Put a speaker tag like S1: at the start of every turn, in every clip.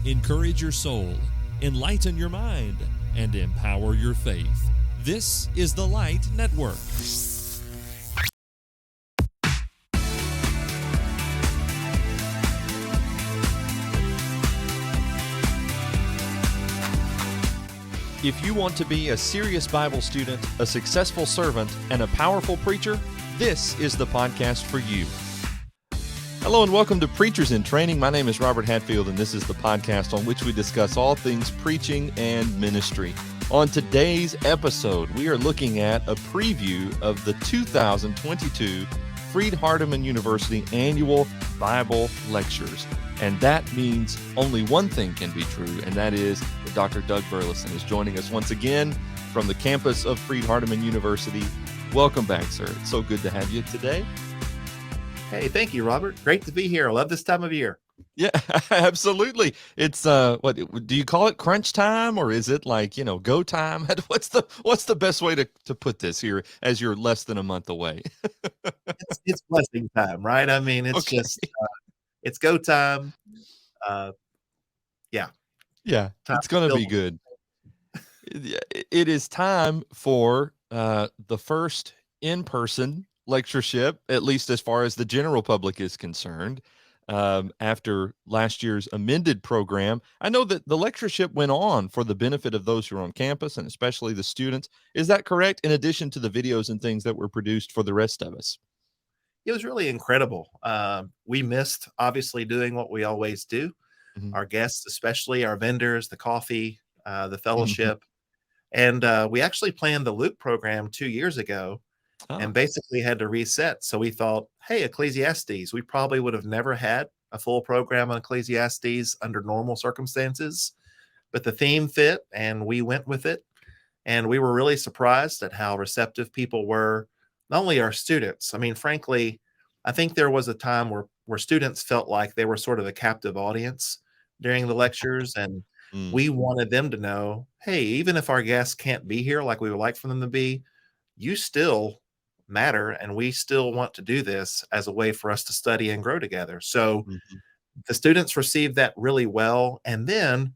S1: encourage your soul, enlighten your mind, and empower your faith. This is the Light Network. If you want to be a serious Bible student, a successful servant, and a powerful preacher, this is the podcast for you. Hello and welcome to Preachers in Training. My name is Robert Hatfield, and this is the podcast on which we discuss all things preaching and ministry. On today's episode, we are looking at a preview of the 2022 Freed-Hardeman University Annual Bible Lectures. And that means only one thing can be true, and that is that Dr. Doug Burleson is joining us once again from the campus of Freed-Hardeman University. Welcome back, sir. It's so good to have you today.
S2: Hey, thank you, Robert. Great to be here. I love this time of year.
S1: Yeah, absolutely. It's what do you call it? Crunch time, or is it like, go time? What's the best way to put this here as you're less than a month away?
S2: It's blessing time, right? I mean, it's
S1: Okay.
S2: just it's go time.
S1: Yeah,
S2: Time
S1: it's gonna
S2: to
S1: be
S2: build.
S1: good. It is time for the first in-person lectureship, at least as far as the general public is concerned. After last year's amended program, I know that the lectureship went on for the benefit of those who are on campus and especially the students. Is that correct? In addition to the videos and things that were produced for the rest of us.
S2: It was really incredible. We missed obviously doing what we always do.
S1: Mhm.
S2: Our guests, especially our vendors, the coffee, the
S1: Mhm.
S2: fellowship, and we actually planned the Luke program 2 years ago, and
S1: Ah,
S2: basically had to reset. So we thought, hey, Ecclesiastes, we probably would have never had a full program on Ecclesiastes under normal circumstances, but the theme fit and we went with it. And we were really surprised at how receptive people were, not only our students. I mean, frankly, I think there was a time where students felt like they were sort of a captive audience during the lectures. And
S1: mm,
S2: we wanted them to know, hey, even if our guests can't be here like we would like for them to be, you still matter. And we still want to do this as a way for us to study and grow together. So
S1: mhm.
S2: the students received that really well. And then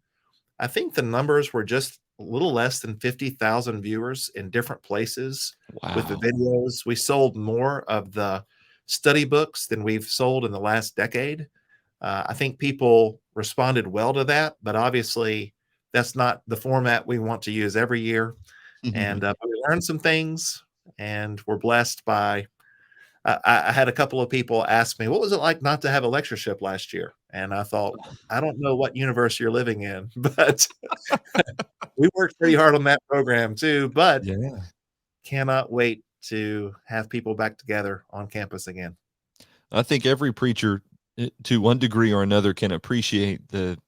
S2: I think the numbers were just a little less than 50,000 viewers in different places with the
S1: Wow.
S2: videos. We sold more of the study books than we've sold in the last decade. I think people responded well to that, but obviously that's not the format we want to use every year. And but we learned some things, and we're blessed by I had a couple of people ask me, "What was it like not to have a lectureship last year?" And I thought, "I don't know what universe you're living in, but we worked pretty hard on that program too, but
S1: Yeah.
S2: cannot wait to have people back together on campus again."
S1: I think every preacher, to one degree or another, can appreciate the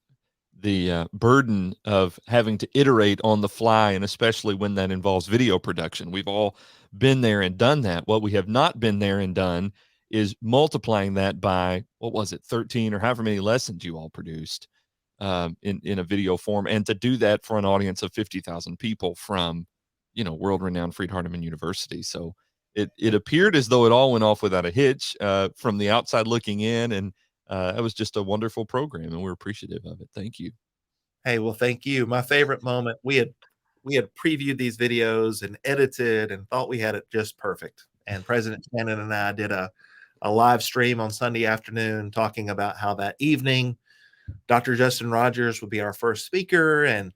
S1: burden of having to iterate on the fly, and especially when that involves video production. We've all been there and done that. What we have not been there and done is multiplying that by, what was it, 13 or however many lessons you all produced in a video form, and to do that for an audience of 50,000 people from, world-renowned Freed-Hardeman University. So it appeared as though it all went off without a hitch from the outside looking in, and it was just a wonderful program, and we're appreciative of it. Thank you.
S2: Hey, well, thank you. My favorite moment, we had previewed these videos and edited and thought we had it just perfect. And President Shannon and I did a live stream on Sunday afternoon talking about how that evening Dr. Justin Rogers would be our first speaker, and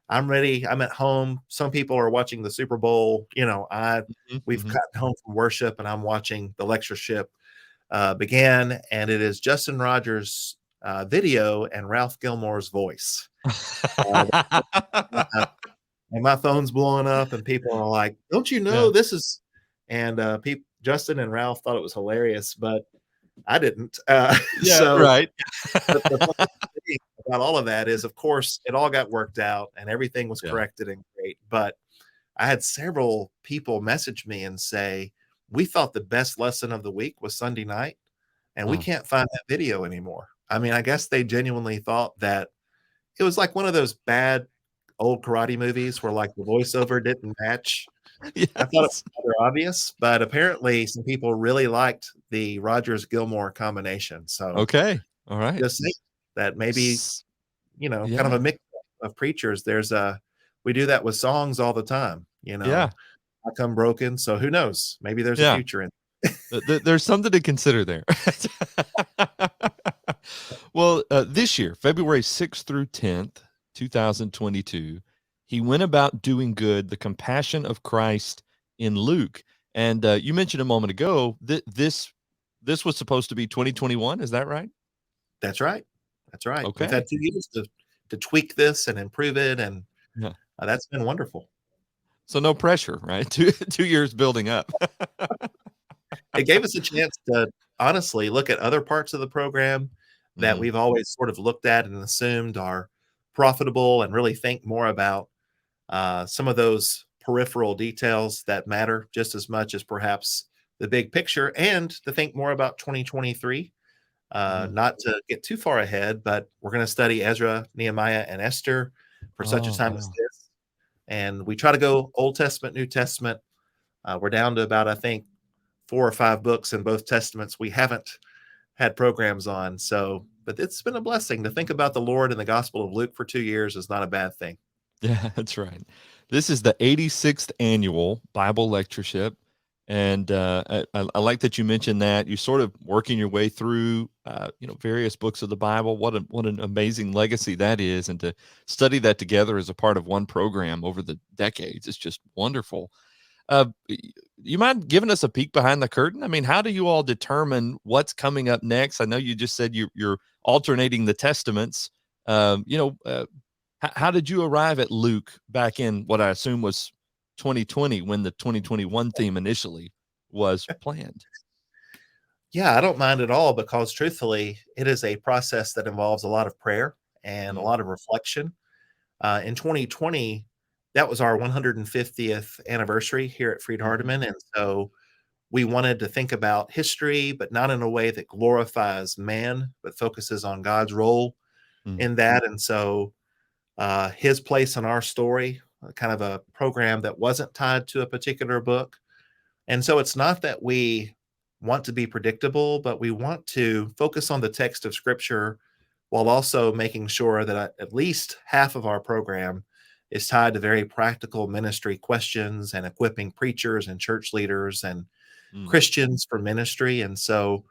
S2: I'm ready. I'm at home. Some people are watching the Super Bowl.
S1: Mhm,
S2: We've
S1: mhm.
S2: gotten home from worship, and I'm watching the lectureship begin, and it is Justin Rogers' video and Ralph Gilmore's voice. Uh, and my phone's blowing up, and people are like, "Don't you know
S1: Yeah.
S2: this is?" And Justin and Ralph thought it was hilarious, but I didn't.
S1: Yeah,
S2: So
S1: right.
S2: the funny thing about all of that is, of course, it all got worked out and everything was
S1: Yeah.
S2: corrected and great. But I had several people message me and say, "We thought the best lesson of the week was Sunday night, and we
S1: Uh,
S2: can't find that video anymore." I mean, I guess they genuinely thought that it was like one of those bad old karate movies where like the voiceover didn't match. I thought it
S1: yes.
S2: was rather obvious, but apparently some people really liked the Rogers Gilmore combination. So
S1: Okay. All right.
S2: just think that maybe
S1: S
S2: kind of
S1: Yeah.
S2: a mix of preachers. We do that with songs all the time.
S1: Yeah.
S2: I come broken. So who knows? Maybe there's a
S1: Yeah.
S2: future in.
S1: There's something to consider there. Well, this year, February 6th through 10th, 2022, he went about doing good, the compassion of Christ in Luke. And you mentioned a moment ago that this was supposed to be 2021. Is that right?
S2: That's right. That's right. We've had
S1: Okay.
S2: 2 years to tweak this and improve it, and
S1: Yeah.
S2: that's been wonderful.
S1: So no pressure, right? Two years building up.
S2: It gave us a chance to honestly look at other parts of the program that
S1: Mm,
S2: we've always sort of looked at and assumed are profitable, and really think more about some of those peripheral details that matter just as much as perhaps the big picture, and to think more about 2023.
S1: mhm.
S2: Not to get too far ahead, but we're going to study Ezra, Nehemiah, and Esther for such a
S1: Oh,
S2: time as
S1: wow.
S2: this. And we try to go Old Testament, New Testament. We're down to about, I think, 4 or 5 books in both Testaments we haven't had programs on. So, but it's been a blessing to think about the Lord in the Gospel of Luke for 2 years is not a bad thing.
S1: Yeah, that's right. This is the 86th Annual Bible Lectureship. And I like that you mentioned that you're sort of working your way through, various books of the Bible. What an amazing legacy that is, and to study that together as a part of one program over the decades, it's just wonderful. You mind giving us a peek behind the curtain? I mean, how do you all determine what's coming up next? I know you just said you're alternating the testaments. Um, you know, uh, how did you arrive at Luke back in what I assume was 2020 when the 2021 theme initially was planned?
S2: Yeah, I don't mind at all, because truthfully, it is a process that involves a lot of prayer and a
S1: Mm,
S2: lot of reflection. In 2020, that was our 150th anniversary here at
S1: mhm,
S2: Freed-Hardeman, and so we wanted to think about history, but not in a way that glorifies man, but focuses on God's role
S1: mm,
S2: in that. And so, his place in our story, kind of a program that wasn't tied to a particular book. And so it's not that we want to be predictable, but we want to focus on the text of Scripture, while also making sure that at least half of our program is tied to very practical ministry questions and equipping preachers and church leaders and
S1: mm,
S2: Christians for ministry. And so,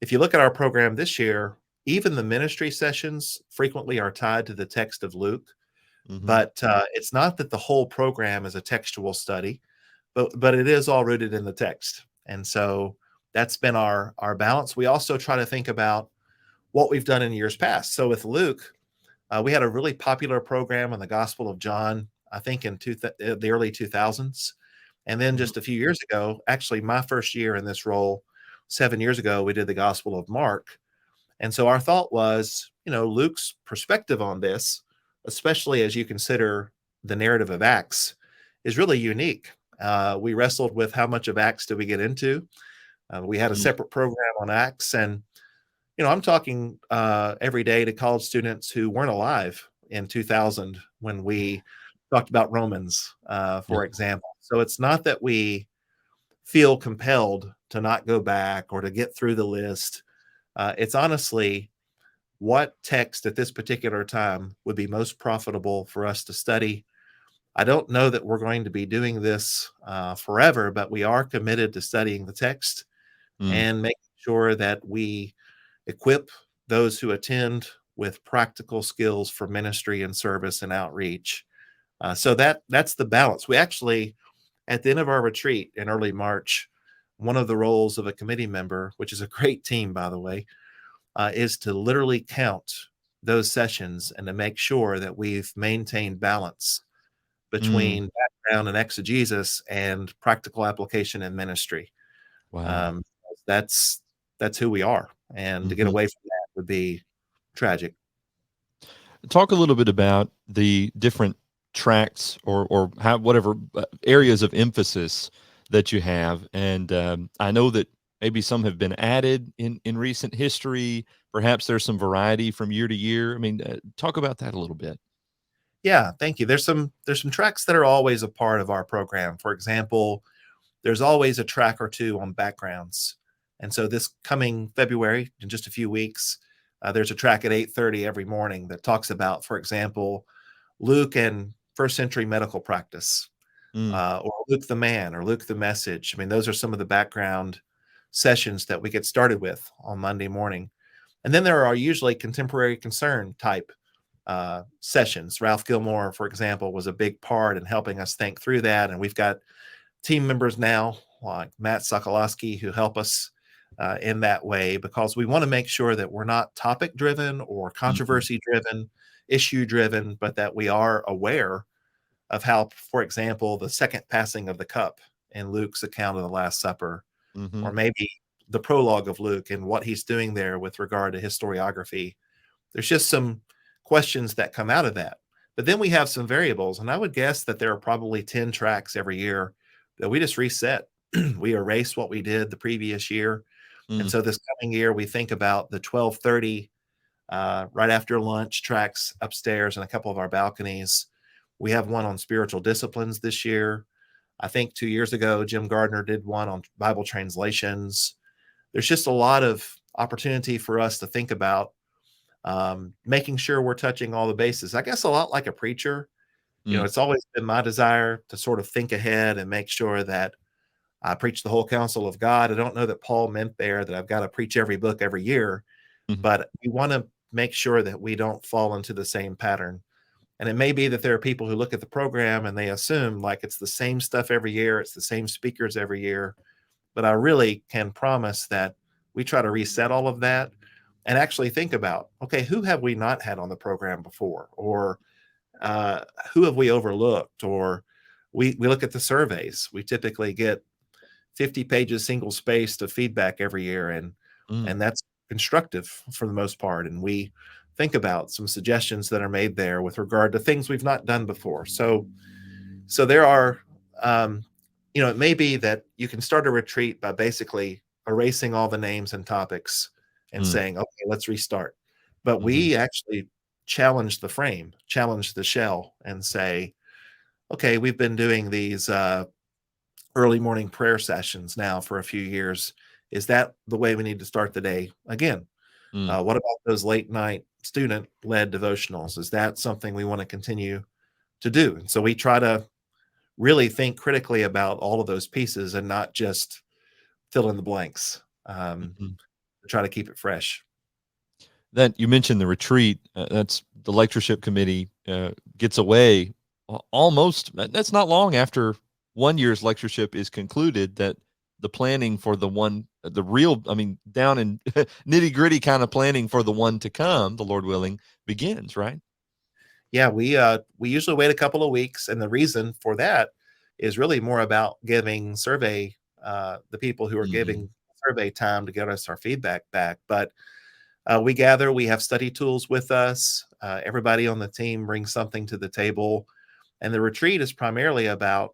S2: if you look at our program this year, even the ministry sessions frequently are tied to the text of Luke.
S1: mhm,
S2: But it's not that the whole program is a textual study, but it is all rooted in the text. And so that's been our balance. We also try to think about what we've done in years past. So with Luke, we had a really popular program on the Gospel of John, I think in the early 2000s. And then
S1: mhm,
S2: just a few years ago, actually my first year in this role, 7 years ago, we did the Gospel of Mark. And so our thought was, Luke's perspective on this, especially as you consider the narrative of Acts, is really unique. We wrestled with how much of Acts do we get into. We had a
S1: mm,
S2: separate program on Acts, and I'm talking every day to college students who weren't alive in 2000 when we talked about Romans,
S1: yeah,
S2: for example. So it's not that we feel compelled to not go back or to get through the list. It's honestly what text at this particular time would be most profitable for us to study. I don't know that we're going to be doing this forever, but we are committed to studying the text
S1: mm,
S2: and making sure that we equip those who attend with practical skills for ministry and service and outreach. So that's the balance. We actually, at the end of our retreat in early March, one of the roles of a committee member, which is a great team, by the way, is to literally count those sessions and to make sure that we've maintained balance
S1: mm,
S2: between background and exegesis and practical application and ministry.
S1: wow.
S2: Um, that's that's who we are, and to get
S1: Mhm.
S2: away from that would be tragic.
S1: Talk a little bit about the different tracks or how whatever areas of emphasis that you have. And I know that maybe some have been added in recent history. Perhaps there's some variety from year to year. I mean, talk about that a little bit.
S2: Yeah, thank you. There's some tracks that are always a part of our program. For example, there's always a track or two on backgrounds. And so this coming February, in just a few weeks, There's a track at 8:30 every morning that talks about, for example, Luke and first century medical practice,
S1: Mm.
S2: or Luke the man, or Luke the message. I mean, those are some of the background sessions that we get started with on Monday morning. And then there are usually contemporary concern type sessions. Ralph Gilmore, for example, was a big part in helping us think through that. And we've got team members now like Matt Sokolowski who help us in that way, because we want to make sure that we're not topic driven or
S1: Mhm.
S2: controversy driven, issue driven, but that we are aware of how, for example, the second passing of the cup in Luke's account of the Last Supper, or
S1: Mhm.
S2: maybe the prologue of Luke and what he's doing there with regard to historiography. There's just some questions that come out of that. But then we have some variables, and I would guess that there are probably 10 tracks every year that we just reset. We erase what we did the previous year. And
S1: Mm.
S2: so this coming year, we think about the 12:30 right after lunch tracks upstairs and a couple of our balconies. We have one on spiritual disciplines this year. I think 2 years ago, Jim Gardner did one on Bible translations. There's just a lot of opportunity for us to think about making sure we're touching all the bases. I guess a lot like a preacher,
S1: Mm.
S2: it's always been my desire to sort of think ahead and make sure that I preach the whole counsel of God. I don't know that Paul meant there that I've got to preach every book every year,
S1: Mhm.
S2: but we want to make sure that we don't fall into the same pattern. And it may be that there are people who look at the program and they assume like it's the same stuff every year, it's the same speakers every year. But I really can promise that we try to reset all of that and actually think about, okay, who have we not had on the program before? Or uh, who have we overlooked? Or we look at the surveys. We typically get 50 pages single spaced of feedback every year,
S1: Mm.
S2: and that's constructive for the most part. And we think about some suggestions that are made there with regard to things we've not done before. So there are, um, it may be that you can start a retreat by basically erasing all the names and topics and
S1: Mm.
S2: saying, okay, let's restart. But
S1: Mhm.
S2: we actually challenge the frame, challenge the shell, and say, okay, we've been doing these early morning prayer sessions now for a few years. Is that the way we need to start the day again?
S1: Mm.
S2: What about those late night student led devotionals? Is that something we want to continue to do? And so we try to really think critically about all of those pieces and not just fill in the blanks.
S1: Mhm.
S2: Try to keep it fresh.
S1: That you mentioned the retreat, that's the lectureship committee, gets away almost that's not long after 1 year's lectureship is concluded that the planning for the real I mean, down in nitty-gritty kinda planning for the one to come, the Lord willing, begins, right?
S2: Yeah, we usually wait a couple of weeks, and the reason for that is really more about giving survey the people who are
S1: Mhm.
S2: giving survey time to get us our feedback back. But we gather, we have study tools with us. Everybody on the team brings something to the table. And the retreat is primarily about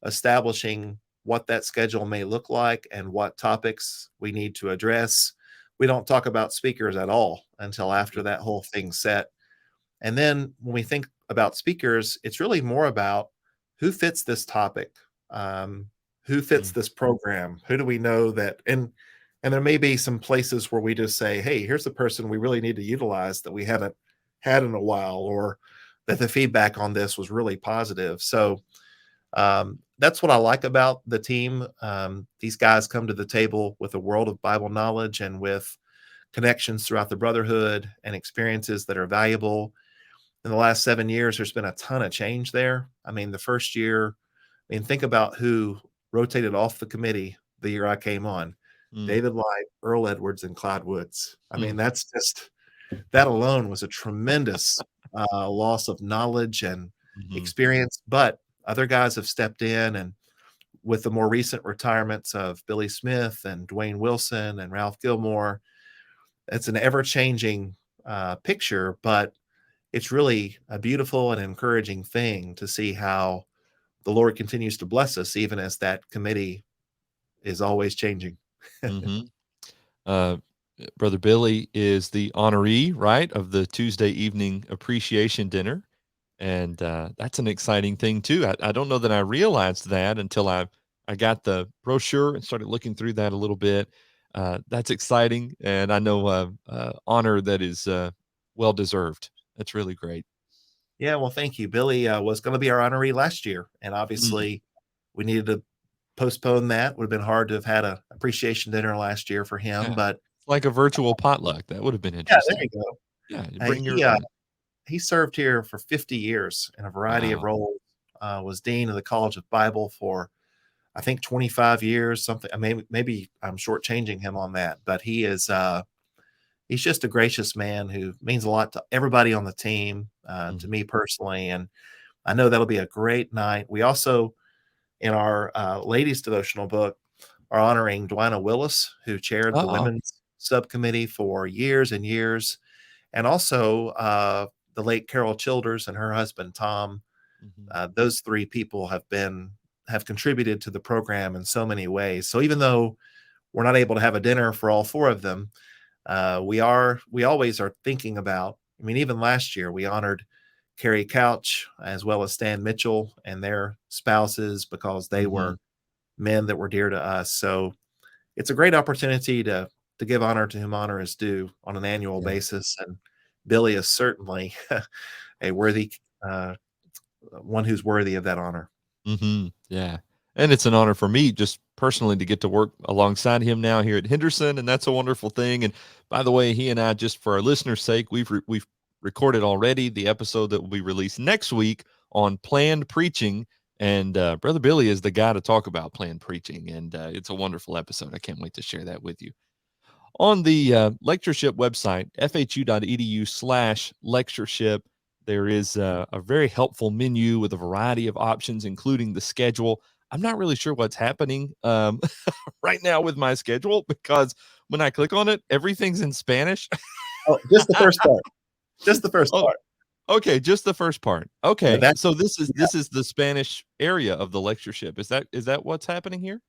S2: establishing what that schedule may look like and what topics we need to address. We don't talk about speakers at all until after that whole thing's set. And then when we think about speakers, it's really more about who fits this topic, um, who fits
S1: Mm.
S2: this program, who do we know that, and there may be some places where we just say, hey, here's the person we really need to utilize that we haven't had in a while, or that the feedback on this was really positive. So that's what I like about the team. These guys come to the table with a world of Bible knowledge and with connections throughout the brotherhood and experiences that are valuable. In the last 7 years, there's been a ton of change there. I mean, the first year, I mean, think about who rotated off the committee the year I came on.
S1: Mm.
S2: David Light, Earl Edwards, and Clyde Woods. I mean,
S1: Mm.
S2: that's just that alone was a tremendous loss of knowledge and
S1: Mhm.
S2: experience. But other guys have stepped in, and with the more recent retirements of Billy Smith and Dwayne Wilson and Ralph Gilmore, it's an ever-changing picture, but it's really a beautiful and encouraging thing to see how the Lord continues to bless us, even as that committee is always changing.
S1: Mhm. Uh, Brother Billy is the honoree, right, of the Tuesday evening appreciation dinner, and, that's an exciting thing too. I don't know that I realized that until I got the brochure and started looking through that a little bit. That's exciting, and I know honor that is well deserved. That's really great.
S2: Yeah, well, thank you. Billy was going to be our honoree last year, and
S1: Mm,
S2: obviously we needed to postpone that. Would have been hard to have had a appreciation dinner last year for him,
S1: yeah,
S2: but
S1: it's like a virtual potluck. That would have been
S2: yeah, there
S1: interesting.
S2: you go.
S1: Yeah, you bring your
S2: He served here for 50 years in a variety of
S1: wow.
S2: roles. Was dean of the College of Bible for I think 25 years, something. Maybe I'm shortchanging him on that, but he's just a gracious man who means a lot to everybody on the team, to
S1: Mhm.
S2: me personally, and I know that'll be a great night. We also, in our ladies' devotional book, are honoring Dwina Willis, who chaired the
S1: Oh,
S2: women's subcommittee for years and years, and also the late Carol Childers and her husband Tom.
S1: mhm.
S2: Those three people have contributed to the program in so many ways. So even though we're not able to have a dinner for all four of them, we always are thinking about. I mean, even last year we honored Carrie Couch as well as Stan Mitchell and their spouses because they
S1: Mhm.
S2: were men that were dear to us. So it's a great opportunity to give honor to whom honor is due on an annual
S1: Yeah.
S2: basis. And Billy is certainly a worthy one who's worthy of that honor.
S1: Yeah. And it's an honor for me just personally to get to work alongside him now here at Henderson, and that's a wonderful thing. And by the way, he and I, just for our listeners' sake, we've recorded already the episode that will be released next week on planned preaching. And Brother Billy is the guy to talk about planned preaching, and it's a wonderful episode. I can't wait to share that with you. On the lectureship website, fhu.edu/lectureship, there is a very helpful menu with a variety of options, including the schedule. I'm not really sure what's happening right now with my schedule because when I click on it, everything's in Spanish.
S2: Oh, just the first part. Just the first
S1: Oh,
S2: part.
S1: okay, just the first part.
S2: Yeah,
S1: Okay,
S2: that
S1: so this is
S2: yeah,
S1: this is the Spanish area of the lectureship. Is that what's happening here?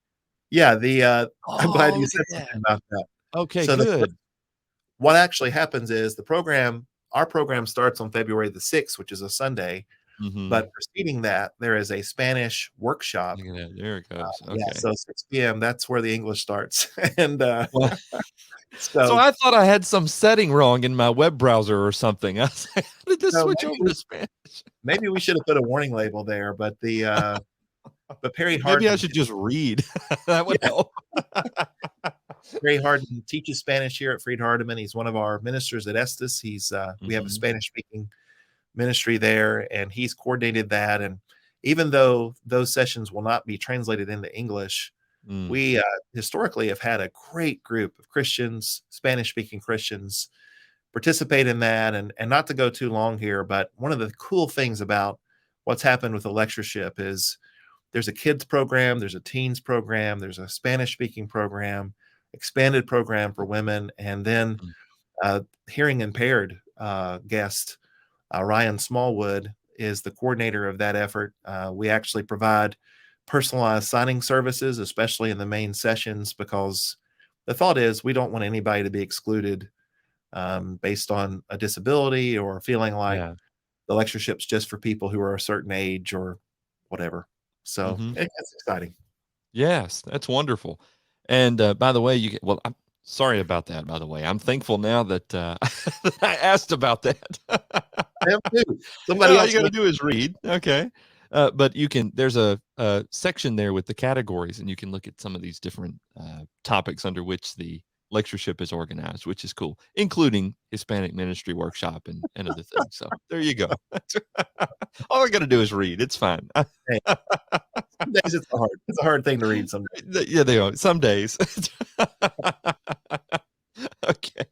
S2: yeah, I'm glad
S1: Oh
S2: you said
S1: yeah.
S2: something about that.
S1: Okay,
S2: So
S1: good.
S2: what actually happens is our program starts on February the 6th, which is a Sunday,
S1: Hmm.
S2: but preceding that, there is a Spanish workshop.
S1: Look at that. There it goes.
S2: Yeah,
S1: Okay.
S2: so 6 p.m., that's where the English starts. And
S1: Well, so
S2: so
S1: I thought I had some setting wrong in my web browser or something. I was like, "How did this
S2: so
S1: switch over to Spanish?"
S2: maybe we should have put a warning label there, but Perry
S1: Maybe I
S2: Harden
S1: should just read. That would
S2: yeah,
S1: help.
S2: Perry Harden teaches Spanish here at Freed-Hardeman. He's one of our ministers at Estes. We have a
S1: Mhm,
S2: Spanish speaking ministry there, and he's coordinated that. And even though those sessions will not be translated into English,
S1: mm,
S2: we historically have had a great group of Christians, Spanish speaking Christians, participate in that. And not to go too long here, but one of the cool things about what's happened with the lectureship is there's a kids program, there's a teens program, there's a Spanish speaking program, expanded program for women, and then
S1: mhm.
S2: hearing impaired guest Ryan Smallwood is the coordinator of that effort. We actually provide personalized signing services, especially in the main sessions, because the thought is we don't want anybody to be excluded based on a disability or feeling like
S1: Yeah.
S2: the lectureship's just for people who are a certain age or whatever. So
S1: Mhm.
S2: it's exciting.
S1: Yes, that's wonderful. And, by the way, I'm sorry about that, by the way. I'm thankful now that, that I asked about that.
S2: I am too. Somebody
S1: All you
S2: else
S1: gotta
S2: make
S1: do is read, okay. But there's a section there with the categories, and you can look at some of these different, topics under which the lectureship is organized, which is cool, including Hispanic Ministry Workshop and other things, so there you go. All I gotta do is read, it's fine.
S2: hey, some days it's a hard thing to read some days.
S1: Yeah, they are, some days. Okay.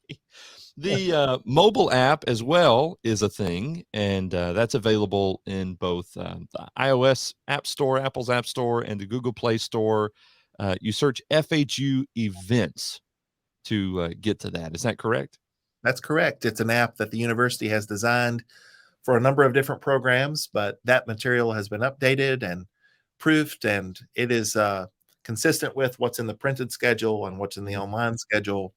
S1: The mobile app as well is a thing, and that's available in both the iOS App Store, Apple's App Store, and the Google Play Store. You search FHU events to get to that. Is that correct?
S2: That's correct. It's an app that the university has designed for a number of different programs, but that material has been updated and proofed, and it is consistent with what's in the printed schedule and what's in the
S1: Mhm.
S2: online schedule.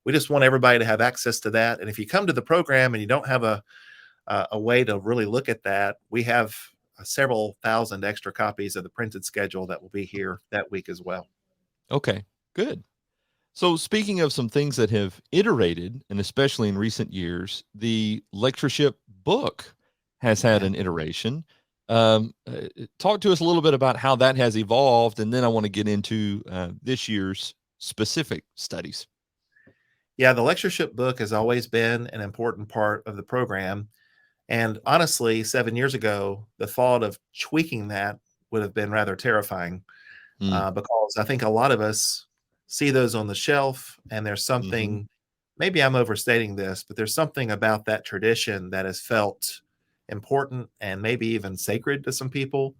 S2: We just want everybody to have access to that. And if you come to the program and you don't have a way to really look at that, we have several thousand extra copies of the printed schedule that will be here that week as well.
S1: Okay, good. So, speaking of some things that have iterated, and especially in recent years, the Lectureship Book has had
S2: Yeah.
S1: an iteration. Talk to us a little bit about how that has evolved, and then I want to get into this year's specific studies.
S2: Yeah, the lectureship book has always been an important part of the program. And honestly, 7 years ago, the thought of tweaking that would have been rather terrifying,
S1: Mm,
S2: because I think a lot of us see those on the shelf, and there's
S1: hmm
S2: something, maybe I'm overstating this, but there's something about that tradition that has felt important and maybe even sacred to some people.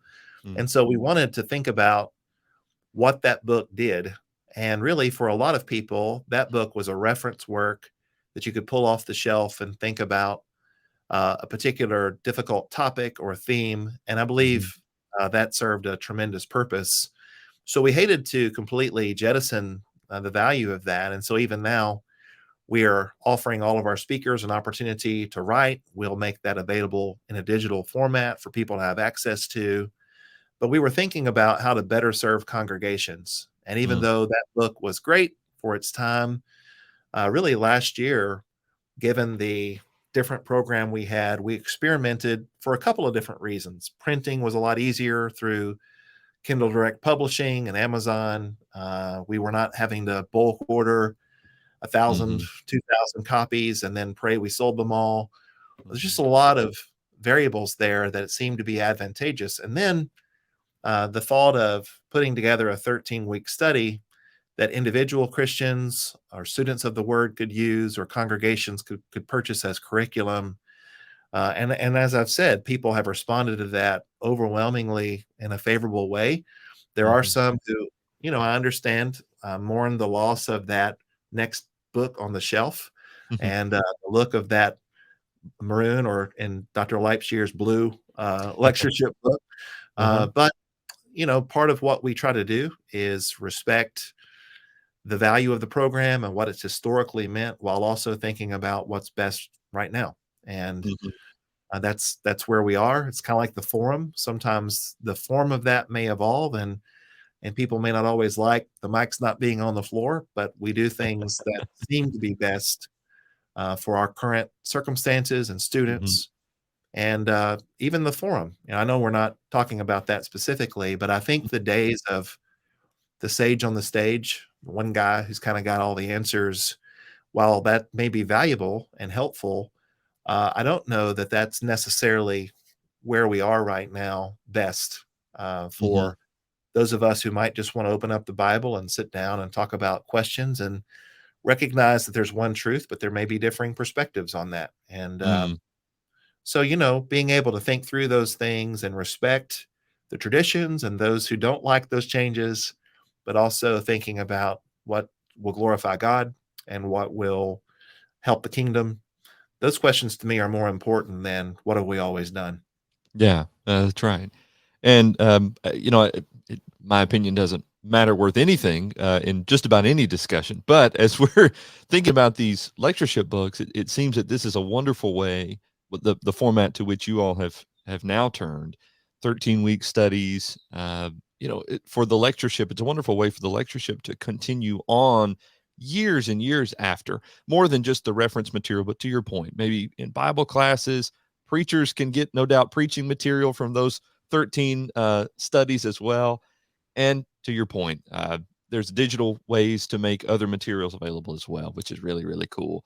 S1: mm,
S2: And so we wanted to think about what that book did. And really, for a lot of people, that book was a reference work that you could pull off the shelf and think about a particular difficult topic or theme. And I
S1: hmm
S2: believe that served a tremendous purpose. So we hated to completely jettison the value of that. And so even now, we are offering all of our speakers an opportunity to write. We'll make that available in a digital format for people to have access to. But we were thinking about how to better serve congregations. And even
S1: mm,
S2: though that book was great for its time, really last year, given the different program we had, we experimented for a couple of different reasons. Printing was a lot easier through Kindle Direct Publishing and Amazon. We were not having to bulk order 1,000,
S1: hmm
S2: 2,000 copies and then pray we sold them all. There's just
S1: hmm
S2: a lot of variables there that it seemed to be advantageous. And then the thought of putting together a 13-week study that individual Christians or students of the word could use, or congregations could purchase as curriculum. And as I've said, people have responded to that overwhelmingly in a favorable way. There are
S1: hmm
S2: some who, I understand, mourn the loss of that next book on the shelf, and the look of that maroon, or in Dr. Leipzier's blue lectureship book.
S1: uh-huh.
S2: But part of what we try to do is respect the value of the program and what it's historically meant, while also thinking about what's best right now. And
S1: hmm
S2: that's where we are. It's kind of like the forum. Sometimes the form of that may evolve, and people may not always like the mics not being on the floor, but we do things that seem to be best for our current circumstances and
S1: hmm
S2: students. And even the forum. I know we're not talking about that specifically, but I think the days of the sage on the stage, one guy who's kind of got all the answers, while that may be valuable and helpful, I don't know that that's necessarily where we are right now best
S1: hmm
S2: for those of us who might just want to open up the Bible and sit down and talk about questions, and recognize that there's one truth, but there may be differing perspectives on that. And
S1: mm
S2: so, being able to think through those things and respect the traditions and those who don't like those changes, but also thinking about what will glorify God and what will help the kingdom. Those questions to me are more important than what have we always done.
S1: Yeah, that's right. And, my opinion doesn't matter worth anything in just about any discussion. But as we're thinking about these lectureship books, it seems that this is a wonderful way, with the format to which you all have now turned, 13-week studies. For the lectureship, it's a wonderful way for the lectureship to continue on years and years after, more than just the reference material. But to your point, maybe in Bible classes, preachers can get, no doubt, preaching material from those 13 studies as well. And to your point, there's digital ways to make other materials available as well, which is really, really cool.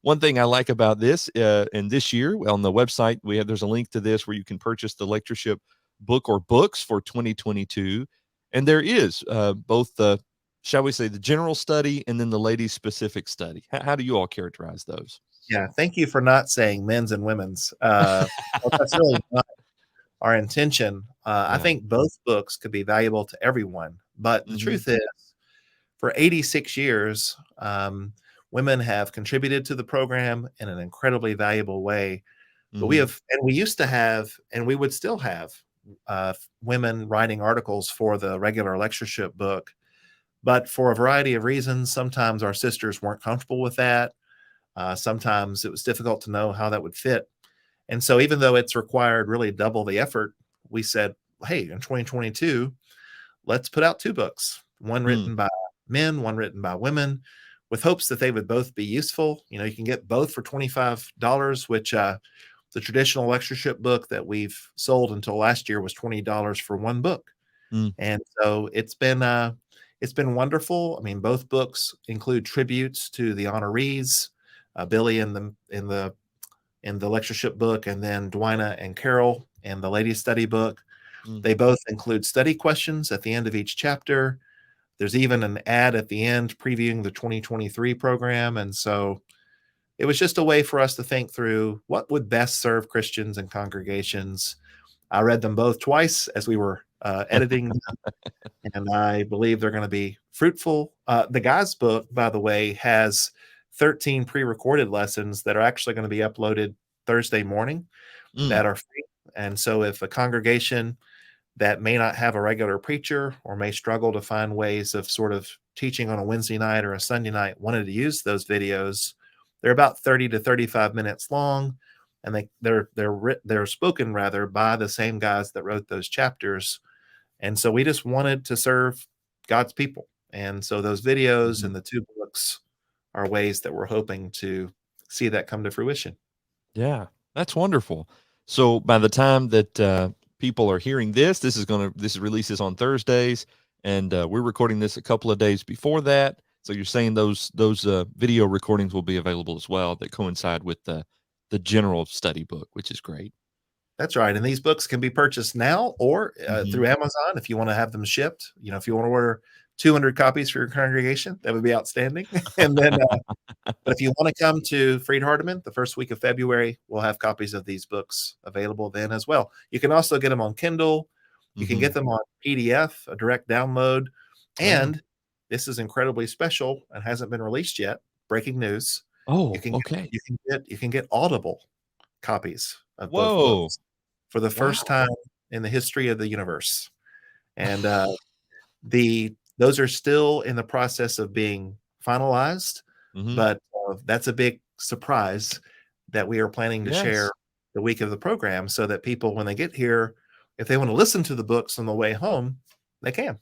S1: One thing I like about this, and this year on the website, there's a link to this where you can purchase the lectureship book or books for 2022. And there is both the, shall we say, the general study and then the ladies specific study. How do you all characterize those?
S2: Yeah, thank you for not saying men's and women's. Well, that's really not our intention. I
S1: Yeah.
S2: think both books could be valuable to everyone. But the
S1: hmm
S2: truth is, for 86 years, women have contributed to the program in an incredibly valuable way. But we
S1: hmm
S2: have, and we used to have, and we would still have women writing articles for the regular lectureship book. But for a variety of reasons, sometimes our sisters weren't comfortable with that. Sometimes it was difficult to know how that would fit. And so, even though it's required really double the effort, we said, hey, in 2022, let's put out two books, one
S1: Mm.
S2: written by men, one written by women, with hopes that they would both be useful. You can get both for $25, which the traditional lectureship book that we've sold until last year was $20 for one book.
S1: Mm.
S2: And so it's been wonderful. I mean, both books include tributes to the honorees, Billy in the lectureship book, and then Dwina and Carol in the ladies study book.
S1: Mm.
S2: They both include study questions at the end of each chapter. There's even an ad at the end previewing the 2023 program. And so it was just a way for us to think through what would best serve Christians and congregations. I read them both twice as we were editing them, and I believe they're going to be fruitful. The guy's book, by the way, has 13 pre-recorded lessons that are actually going to be uploaded Thursday morning
S1: Mm.
S2: that are free. And so if a congregation that may not have a regular preacher or may struggle to find ways of sort of teaching on a Wednesday night or a Sunday night wanted to use those videos, they're about 30 to 35 minutes long, and they're spoken rather by the same guys that wrote those chapters. And so we just wanted to serve God's people. And so those videos and the two books are ways that we're hoping to see that come to fruition.
S1: Yeah, that's wonderful. So by the time that people are hearing this, this releases on Thursdays, and we're recording this a couple of days before that. So you're saying those video recordings will be available as well that coincide with the general study book, which is great.
S2: That's right. And these books can be purchased now or through Amazon if you want to have them shipped. If you want to order 200 copies for your congregation, that would be outstanding. And then, but if you want to come to Freed-Hardeman the first week of February, we'll have copies of these books available then as well. You can also get them on Kindle. You can get them on PDF, a direct download. And this is incredibly special and hasn't been released yet. Breaking news.
S1: Oh,
S2: okay. You can get Audible copies of both
S1: whoa,
S2: books for the first time in the history of the universe. And those are still in the process of being finalized, but that's a big surprise that we are planning to share the week of the program so that people, when they get here, if they want to listen to the books on the way home, they can.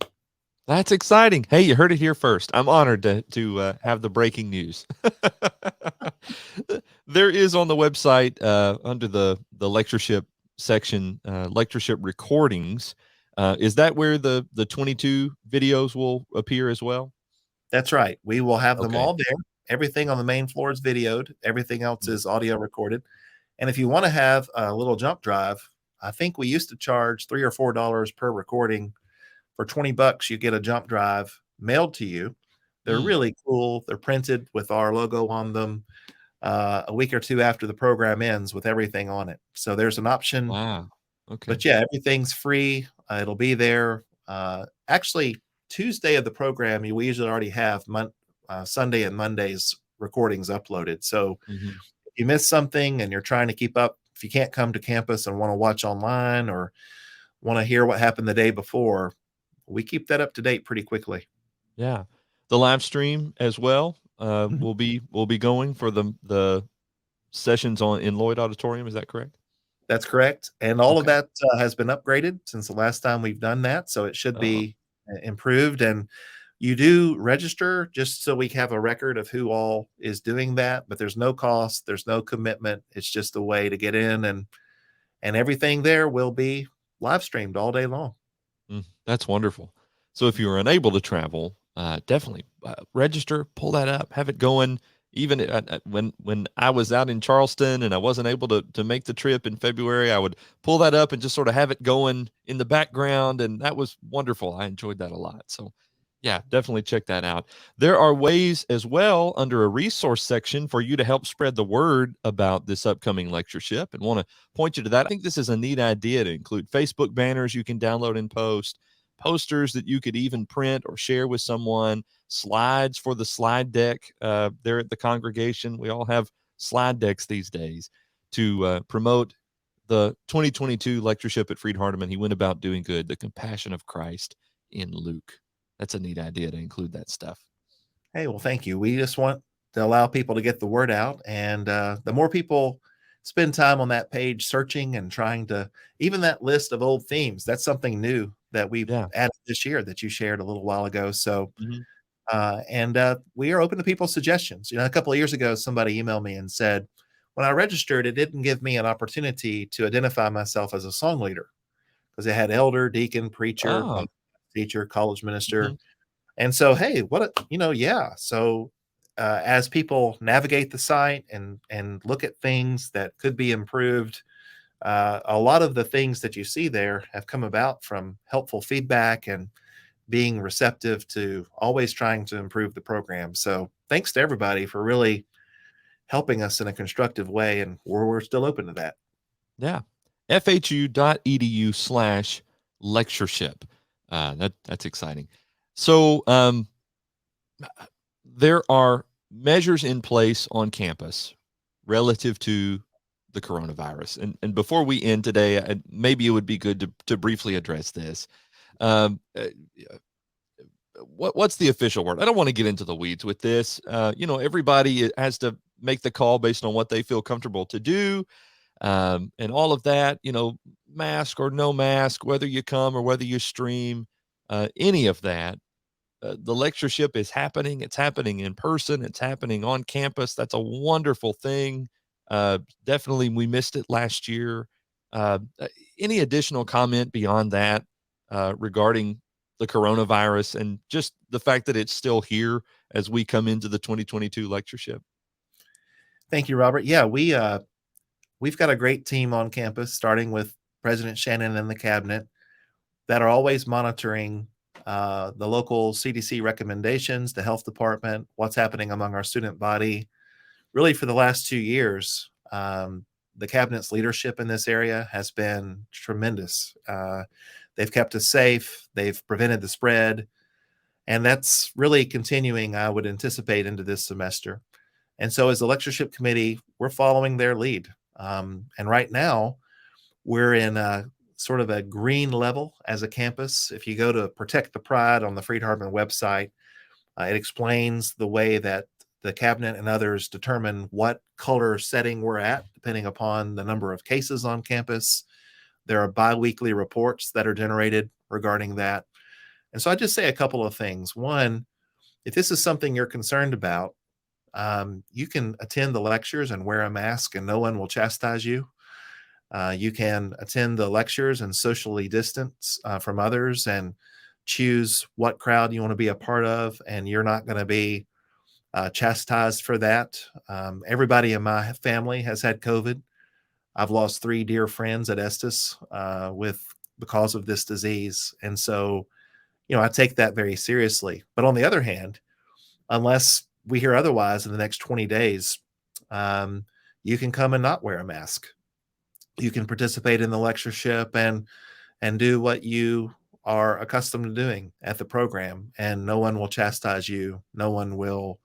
S1: That's exciting. Hey, you heard it here first. I'm honored to have the breaking news. There is on the website under the lectureship section, lectureship recordings. Is that where the 22 videos will appear as well?
S2: That's right. We will have them all there. Everything on the main floor is videoed. Everything else is audio recorded. And if you want to have a little jump drive, I think we used to charge $3 or $4 per recording. For $20, you get a jump drive mailed to you. They're really cool. They're printed with our logo on them a week or two after the program ends with everything on it. So there's an option.
S1: Wow. Okay.
S2: But yeah, everything's free. It'll be there. Actually, Tuesday of the program, we usually already have Sunday and Monday's recordings uploaded. So if you miss something and you're trying to keep up, if you can't come to campus and want to watch online or want to hear what happened the day before, we keep that up to date pretty quickly.
S1: Yeah. The live stream as well will be going for the sessions in Lloyd Auditorium. Is that correct?
S2: That's correct. And all of that has been upgraded since the last time we've done that. So it should be improved. And you do register just so we have a record of who all is doing that. But there's no cost. There's no commitment. It's just a way to get in, and everything there will be live streamed all day long.
S1: That's wonderful. So if you're unable to travel, definitely register, pull that up, have it going. Even when I was out in Charleston and I wasn't able to make the trip in February, I would pull that up and just sort of have it going in the background, and that was wonderful. I enjoyed that a lot. So yeah, definitely check that out. There are ways as well under a resource section for you to help spread the word about this upcoming lectureship, and want to point you to that. I think this is a neat idea to include Facebook banners you can download and post, posters that you could even print or share with someone, slides for the slide deck there at the congregation. We all have slide decks these days to promote the 2022 lectureship at Freed-Hardeman. He went about doing good, the compassion of Christ in Luke. That's a neat idea to include that stuff.
S2: Hey, well, thank you. We just want to allow people to get the word out. And the more people spend time on that page searching and trying to, even that list of old themes, that's something new that we've added this year that you shared a little while ago. So And we are open to people's suggestions. A couple of years ago, somebody emailed me and said, when I registered, it didn't give me an opportunity to identify myself as a song leader because it had elder, deacon, preacher,
S1: Oh,
S2: teacher, college minister.
S1: mhm.
S2: And so, hey, yeah. So, as people navigate the site and look at things that could be improved, a lot of the things that you see there have come about from helpful feedback and being receptive to always trying to improve the program. So, thanks to everybody for really helping us in a constructive way, and we're still open to that.
S1: Yeah. fhu.edu/lectureship. That's exciting. So there are measures in place on campus relative to the coronavirus. And before we end today, maybe it would be good to briefly address this. Um, uh, what's the official word? I don't want to get into the weeds with this. Everybody has to make the call based on what they feel comfortable to do, and all of that. Mask or no mask, whether you come or whether you stream, any of that. The lectureship is happening. It's happening in person. It's happening on campus. That's a wonderful thing. Definitely, we missed it last year. Any additional comment beyond that regarding the coronavirus and just the fact that it's still here as we come into the 2022 lectureship?
S2: Thank you, Robert. Yeah, we've got a great team on campus, starting with President Shannon and the cabinet, that are always monitoring the local CDC recommendations, the health department, what's happening among our student body. Really, for the last 2 years, the cabinet's leadership in this area has been tremendous. They've kept us safe, they've prevented the spread, and that's really continuing, I would anticipate, into this semester. And so, as the lectureship committee, we're following their lead. And right now, we're in a sort of a green level as a campus. If you go to Protect the Pride on the Freed-Hardeman website, it explains the way that the cabinet and others determine what color setting we're at, depending upon the number of cases on campus. There are biweekly reports that are generated regarding that. And so I just say a couple of things. One, if this is something you're concerned about, you can attend the lectures and wear a mask and no one will chastise you. You can attend the lectures and socially distance from others and choose what crowd you want to be a part of, and you're not going to be chastised for that. Everybody in my family has had COVID. I've lost 3 dear friends at Estes because of this disease. And so, I take that very seriously. But on the other hand, unless we hear otherwise in the next 20 days, you can come and not wear a mask. You can participate in the lectureship and do what you are accustomed to doing at the program, and no one will chastise you. No one will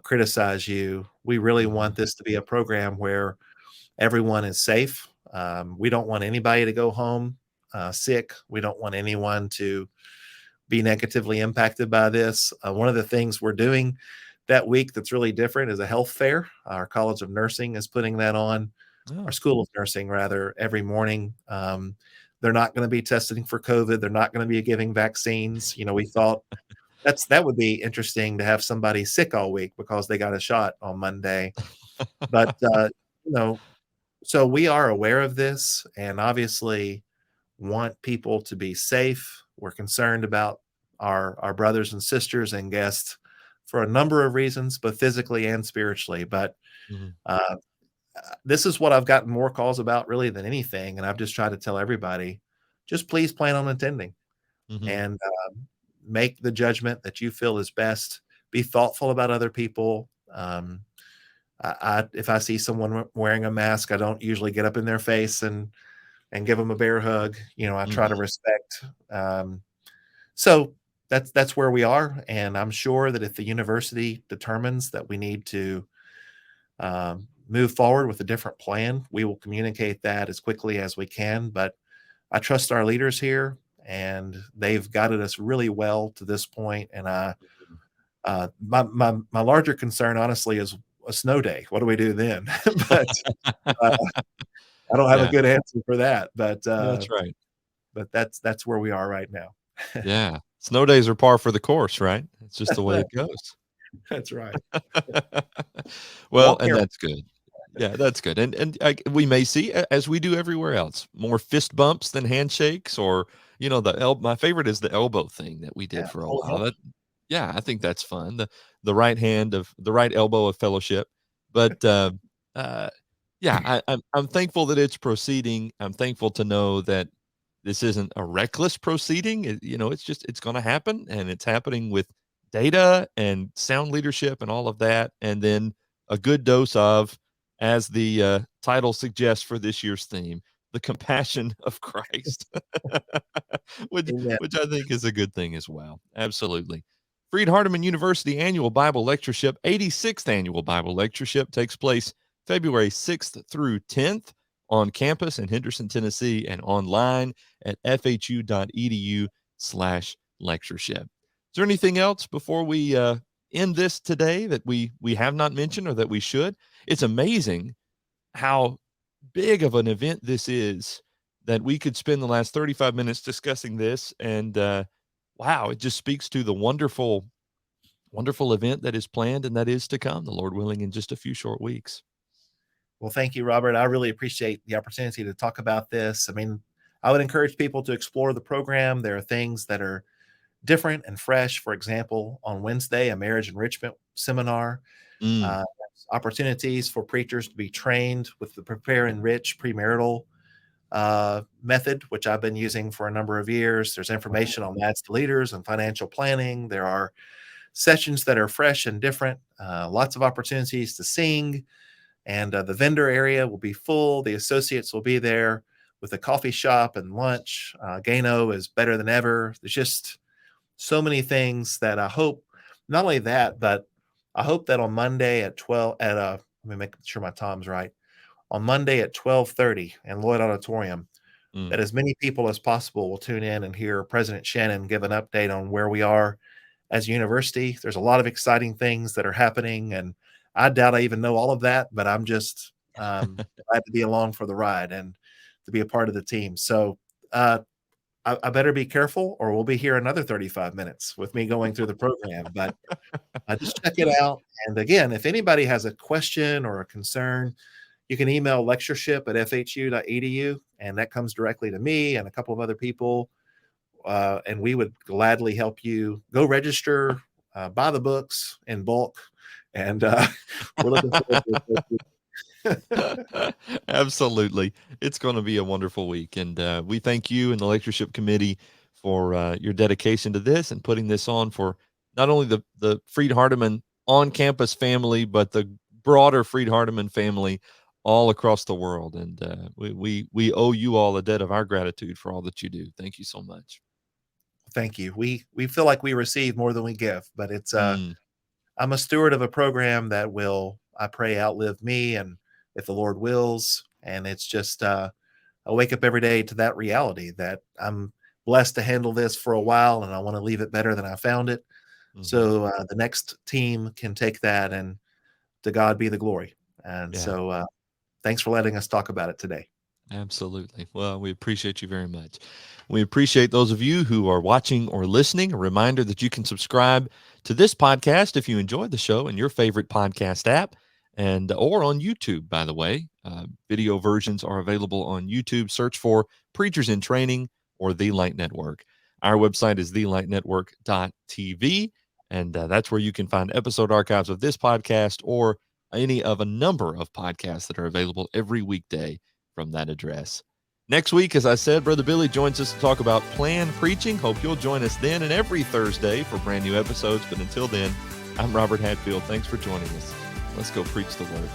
S2: criticize you. We really want this to be a program where everyone is safe. We don't want anybody to go home sick. We don't want anyone to be negatively impacted by this. One of the things we're doing that week that's really different is a health fair. Our College of Nursing is putting that on.
S1: Oh.
S2: Our School of Nursing, rather, every morning. They're not going to be testing for COVID. They're not going to be giving vaccines. We thought that would be interesting to have somebody sick all week because they got a shot on Monday. But so we are aware of this and obviously want people to be safe. We're concerned about our brothers and sisters and guests for a number of reasons, both physically and spiritually. But this is what I've gotten more calls about really than anything. And I've just tried to tell everybody, just please plan on attending and make the judgment that you feel is best. Be thoughtful about other people. If I see someone wearing a mask, I don't usually get up in their face and give them a bear hug. I try to respect. So that's where we are. And I'm sure that if the university determines that we need to move forward with a different plan, we will communicate that as quickly as we can. But I trust our leaders here, and they've guided us really well to this point. And my larger concern, honestly, is a snow day. What do we do then? But I don't have a good answer for that. But
S1: that's right.
S2: But that's where we are right now.
S1: Yeah. Snow days are par for the course, right? It's just the way it goes.
S2: That's right.
S1: Well,
S2: Walk
S1: and
S2: careful.
S1: that's good. Yeah, that's good. And we may see, as we do everywhere else, more fist bumps than handshakes, or my favorite is the elbow thing that we did
S2: Yeah.
S1: for a
S2: Hold
S1: while.
S2: on.
S1: Yeah, I think that's fun. The right elbow of fellowship. But uh, yeah, I'm thankful that it's proceeding. I'm thankful to know that this isn't a reckless proceeding. It's going to happen, and it's happening with data and sound leadership and all of that, and then a good dose of, as the title suggests for this year's theme, the compassion of Christ, which
S2: Amen.
S1: which I think is a good thing as well. Absolutely. Freed-Hardeman University Annual Bible Lectureship, 86th Annual Bible Lectureship, takes place February 6th through 10th on campus in Henderson, Tennessee, and online at fhu.edu/lectureship. Is there anything else before we end this today that we have not mentioned or that we should? It's amazing how big of an event this is, that we could spend the last 35 minutes discussing this, and wow, it just speaks to the wonderful, wonderful event that is planned and that is to come, the Lord willing, in just a few short weeks.
S2: Well, thank you, Robert. I really appreciate the opportunity to talk about this. I mean, I would encourage people to explore the program. There are things that are different and fresh. For example, on Wednesday, a marriage enrichment seminar.
S1: Mm.
S2: Uh, Opportunities for preachers to be trained with the Prepare Enrich premarital method, which I've been using for a number of years. There's information on that's to leaders and financial planning. There are sessions that are fresh and different. Lots of opportunities to sing, and the vendor area will be full. The associates will be there with a coffee shop and lunch. Gano is better than ever. There's just so many things that I hope, not only that, but I hope that on Monday at 12 at let me make sure my time's right. On Monday at 12:30 in Lloyd Auditorium,
S1: Mm.
S2: that as many people as possible will tune in and hear President Shannon give an update on where we are as a university. There's a lot of exciting things that are happening, and I doubt I even know all of that, but I'm just glad to be along for the ride and to be a part of the team. So I better be careful, or we'll be here another 35 minutes with me going through the program. But just check it out. And again, if anybody has a question or a concern, you can email lectureship at fhu.edu, and that comes directly to me and a couple of other people. And we would gladly help you go register, buy the books in bulk. And we're looking forward to it.
S1: Absolutely. It's going to be a wonderful week. And we thank you and the Lectureship Committee for your dedication to this and putting this on for not only the Freed-Hardeman on-campus family, but the broader Freed-Hardeman family all across the world. And we owe you all a debt of our gratitude for all that you do. Thank you so much.
S2: Thank you. We feel like we receive more than we give, but it's
S1: Mm.
S2: I'm a steward of a program that will, I pray, outlive me, and if the Lord wills. And it's just I wake up every day to that reality that I'm blessed to handle this for a while, and I want to leave it better than I found it.
S1: Mhm.
S2: So the next team can take that, and to God be the glory. And
S1: Yeah.
S2: so thanks for letting us talk about it today.
S1: Absolutely. Well, we appreciate you very much. We appreciate those of you who are watching or listening. A reminder that you can subscribe to this podcast if you enjoyed the show in your favorite podcast app, and or on YouTube, by the way. Video versions are available on YouTube. Search for Preachers in Training or The Light Network. Our website is thelightnetwork.tv, and that's where you can find episode archives of this podcast or any of a number of podcasts that are available every weekday from that address. Next week, as I said, Brother Billy joins us to talk about planned preaching. Hope you'll join us then and every Thursday for brand new episodes. But until then, I'm Robert Hatfield. Thanks for joining us. Let's go preach the word.